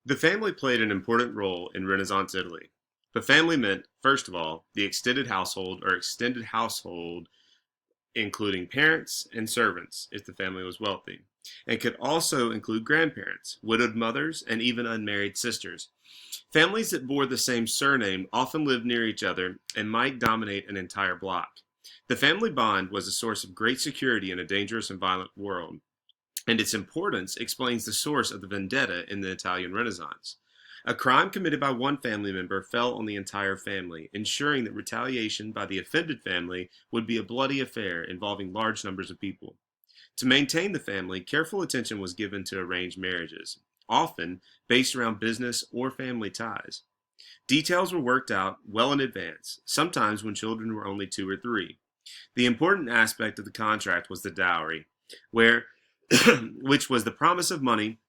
The family played an important role in Renaissance Italy. The family meant, first of all, the extended household or extended household, including parents and servants if the family was wealthy, and could also include grandparents, widowed mothers, and even unmarried sisters. Families that bore the same surname often lived near each other and might dominate an entire block. The family bond was a source of great security in a dangerous and violent world, and its importance explains the source of the vendetta in the Italian Renaissance. A crime committed by one family member fell on the entire family, ensuring that retaliation by the offended family would be a bloody affair involving large numbers of people. To maintain the family, careful attention was given to arranged marriages, often based around business or family ties. Details were worked out well in advance, sometimes when children were only 2 or 3. The important aspect of the contract was the dowry, where which was the promise of money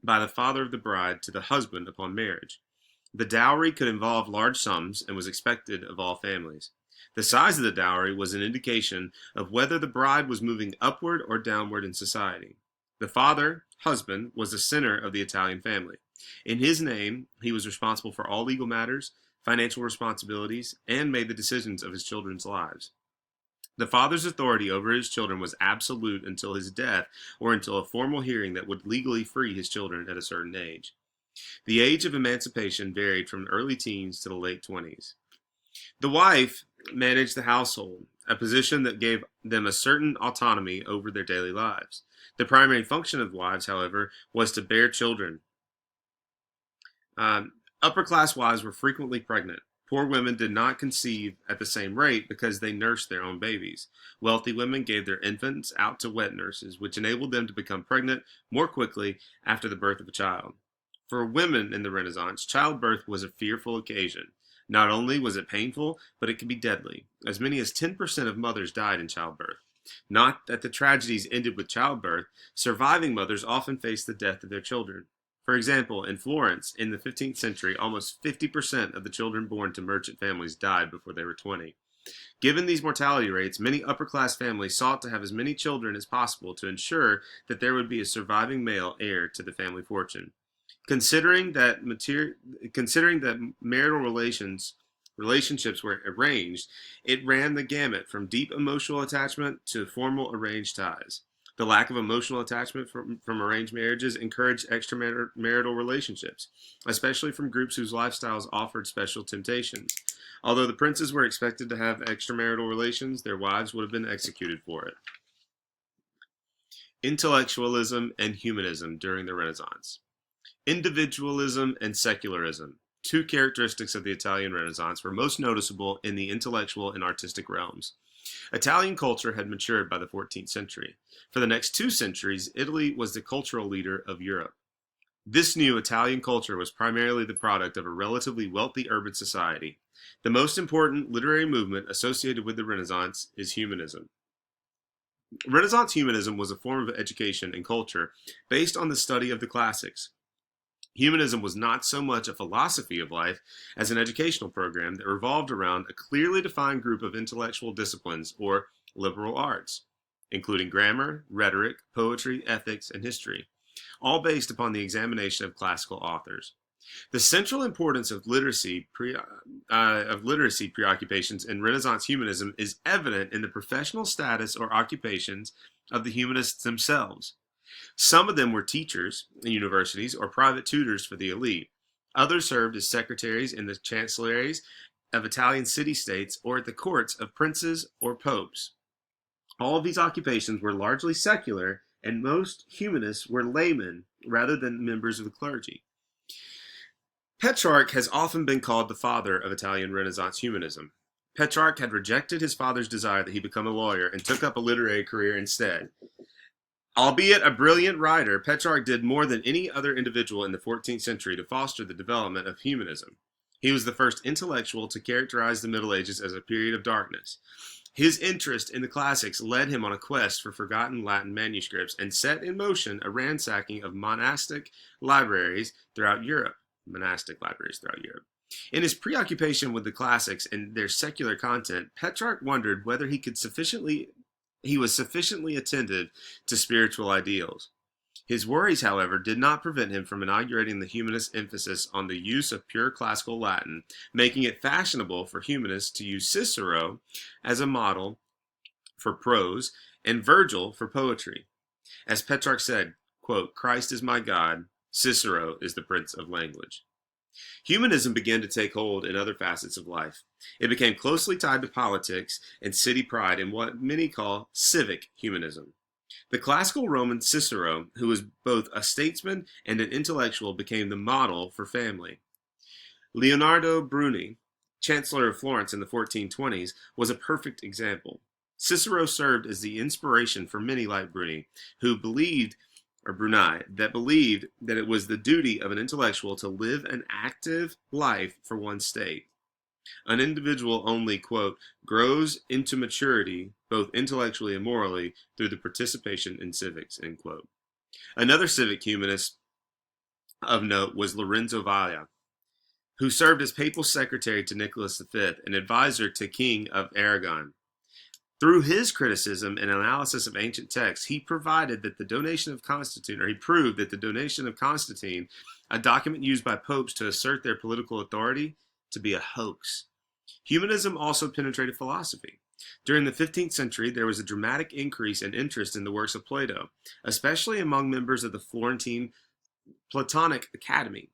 by the father of the bride to the husband upon marriage. The dowry could involve large sums and was expected of all families. The size of the dowry was an indication of whether the bride was moving upward or downward in society. The father, husband, was the center of the Italian family. In his name, he was responsible for all legal matters, financial responsibilities, and made the decisions of his children's lives. The father's authority over his children was absolute until his death or until a formal hearing that would legally free his children at a certain age. The age of emancipation varied from early teens to the late 20s. The wife managed the household, a position that gave them a certain autonomy over their daily lives. The primary function of wives, however, was to bear children. Upper class wives were frequently pregnant. Poor women did not conceive at the same rate because they nursed their own babies. Wealthy women gave their infants out to wet nurses, which enabled them to become pregnant more quickly after the birth of a child. For women in the Renaissance, childbirth was a fearful occasion. Not only was it painful, but it could be deadly. As many as 10% of mothers died in childbirth. Not that the tragedies ended with childbirth, surviving mothers often faced the death of their children. For example, in Florence, in the 15th century, almost 50% of the children born to merchant families died before they were 20. Given these mortality rates, many upper-class families sought to have as many children as possible to ensure that there would be a surviving male heir to the family fortune. Considering that marital relationships were arranged, it ran the gamut from deep emotional attachment to formal arranged ties. The lack of emotional attachment from arranged marriages encouraged extramarital relationships, especially from groups whose lifestyles offered special temptations. Although the princes were expected to have extramarital relations, their wives would have been executed for it. Intellectualism and humanism during the Renaissance. Individualism and secularism, two characteristics of the Italian Renaissance, were most noticeable in the intellectual and artistic realms. Italian culture had matured by the 14th century. For the next 2 centuries, Italy was the cultural leader of Europe. This new Italian culture was primarily the product of a relatively wealthy urban society. The most important literary movement associated with the Renaissance is humanism. Renaissance humanism was a form of education and culture based on the study of the classics. Humanism was not so much a philosophy of life as an educational program that revolved around a clearly defined group of intellectual disciplines, or liberal arts, including grammar, rhetoric, poetry, ethics, and history, all based upon the examination of classical authors. The central importance of literacy preoccupations in Renaissance humanism is evident in the professional status or occupations of the humanists themselves. Some of them were teachers in universities or private tutors for the elite. Others served as secretaries in the chancelleries of Italian city-states or at the courts of princes or popes. All of these occupations were largely secular, and most humanists were laymen rather than members of the clergy. Petrarch has often been called the father of Italian Renaissance humanism. Petrarch had rejected his father's desire that he become a lawyer and took up a literary career instead. Albeit a brilliant writer, Petrarch did more than any other individual in the 14th century to foster the development of humanism. He was the first intellectual to characterize the Middle Ages as a period of darkness. His interest in the classics led him on a quest for forgotten Latin manuscripts and set in motion a ransacking of monastic libraries throughout Europe. In his preoccupation with the classics and their secular content, Petrarch wondered whether he was sufficiently attentive to spiritual ideals. His worries, however, did not prevent him from inaugurating the humanist emphasis on the use of pure classical Latin, making it fashionable for humanists to use Cicero as a model for prose and Virgil for poetry. As Petrarch said, quote, "Christ is my God, Cicero is the prince of language." Humanism began to take hold in other facets of life. It became closely tied to politics and city pride in what many call civic humanism. The classical Roman Cicero, who was both a statesman and an intellectual, became the model for family. Leonardo Bruni, Chancellor of Florence in the 1420s, was a perfect example. Cicero served as the inspiration for many like Bruni, who believed that it was the duty of an intellectual to live an active life for one's state. An individual only, quote, grows into maturity, both intellectually and morally, through the participation in civics, end quote. Another civic humanist of note was Lorenzo Valla, who served as papal secretary to Nicholas V and advisor to King of Aragon. Through his criticism and analysis of ancient texts, he proved that the donation of Constantine, a document used by popes to assert their political authority, to be a hoax. Humanism also penetrated philosophy. During the 15th century, there was a dramatic increase in interest in the works of Plato, especially among members of the Florentine Platonic Academy.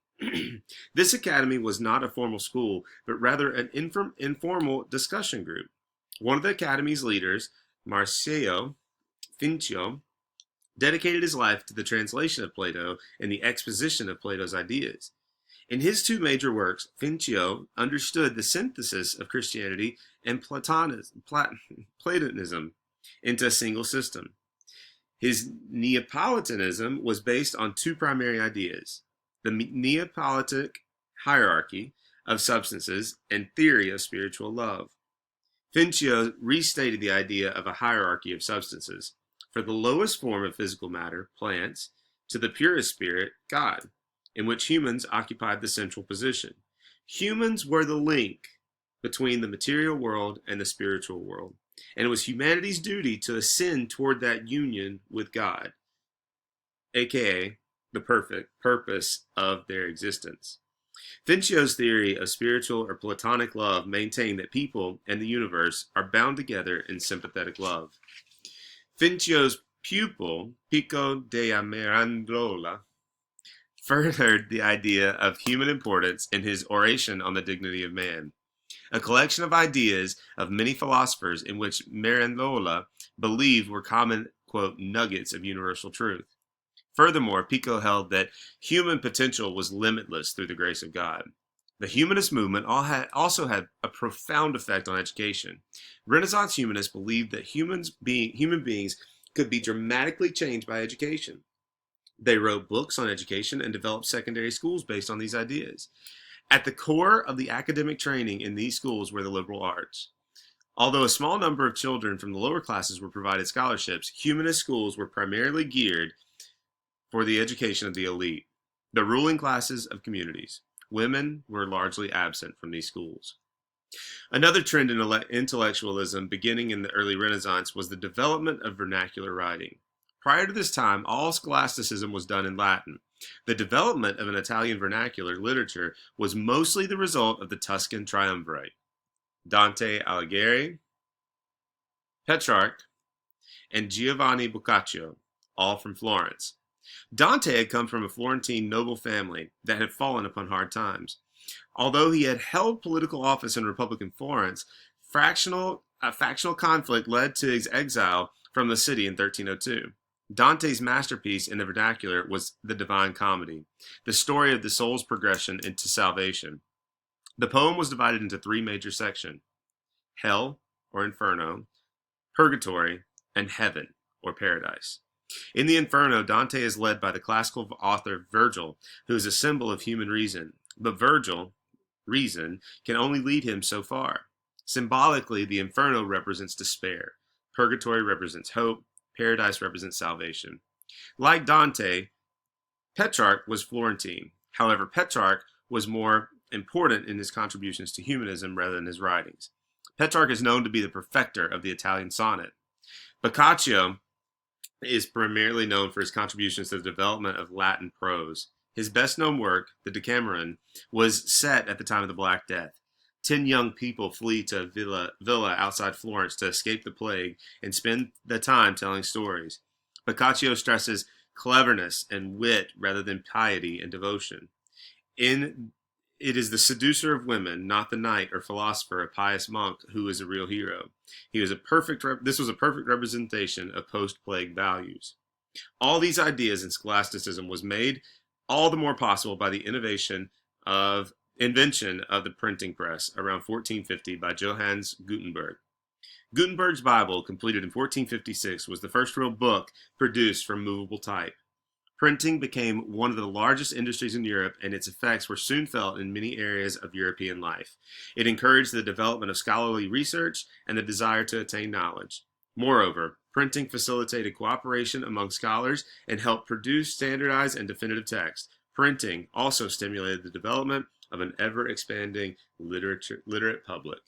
This academy was not a formal school, but rather an informal discussion group. One of the academy's leaders, Marcio Fincio, dedicated his life to the translation of Plato and the exposition of Plato's ideas. In his two major works, Fincio understood the synthesis of Christianity and Platonism into a single system. His Neapolitanism was based on two primary ideas: the Neapolitan hierarchy of substances and theory of spiritual love. Fincio restated the idea of a hierarchy of substances, for the lowest form of physical matter, plants, to the purest spirit, God, in which humans occupied the central position. Humans were the link between the material world and the spiritual world, and it was humanity's duty to ascend toward that union with God, aka the perfect purpose of their existence. Fincio's theory of spiritual or platonic love maintained that people and the universe are bound together in sympathetic love. Fincio's pupil, Pico della Mirandola, furthered the idea of human importance in his Oration on the Dignity of Man, a collection of ideas of many philosophers in which Mirandola believed were common, quote, nuggets of universal truth. Furthermore, Pico held that human potential was limitless through the grace of God. The humanist movement also had a profound effect on education. Renaissance humanists believed that human beings could be dramatically changed by education. They wrote books on education and developed secondary schools based on these ideas. At the core of the academic training in these schools were the liberal arts. Although a small number of children from the lower classes were provided scholarships, humanist schools were primarily geared for the education of the elite, the ruling classes of communities. Women were largely absent from these schools. Another trend in intellectualism beginning in the early Renaissance was the development of vernacular writing. Prior to this time, all scholasticism was done in Latin. The development of an Italian vernacular literature was mostly the result of the Tuscan triumvirate: Dante Alighieri, Petrarch, and Giovanni Boccaccio, all from Florence. Dante had come from a Florentine noble family that had fallen upon hard times. Although he had held political office in Republican Florence, factional conflict led to his exile from the city in 1302. Dante's masterpiece in the vernacular was the Divine Comedy, the story of the soul's progression into salvation. The poem was divided into three major sections: Hell, or Inferno, Purgatory, and Heaven, or Paradise. In the Inferno, Dante is led by the classical author Virgil, who is a symbol of human reason. But Virgil, reason, can only lead him so far. Symbolically, the Inferno represents despair. Purgatory represents hope. Paradise represents salvation. Like Dante, Petrarch was Florentine. However, Petrarch was more important in his contributions to humanism rather than his writings. Petrarch is known to be the perfecter of the Italian sonnet. Boccaccio is primarily known for his contributions to the development of Latin prose. His best known work, the Decameron, was set at the time of the Black Death. 10 young people flee to a villa outside Florence to escape the plague and spend the time telling stories. Boccaccio stresses cleverness and wit rather than piety and devotion. In It is the seducer of women, not the knight or philosopher, a pious monk, who is a real hero. This was a perfect representation of post-plague values. All these ideas in scholasticism was made all the more possible by the invention of the printing press around 1450 by Johannes Gutenberg. Gutenberg's Bible, completed in 1456, was the first real book produced from movable type. Printing became one of the largest industries in Europe, and its effects were soon felt in many areas of European life. It encouraged the development of scholarly research and the desire to attain knowledge. Moreover, printing facilitated cooperation among scholars and helped produce standardized and definitive text. Printing also stimulated the development of an ever-expanding literate public.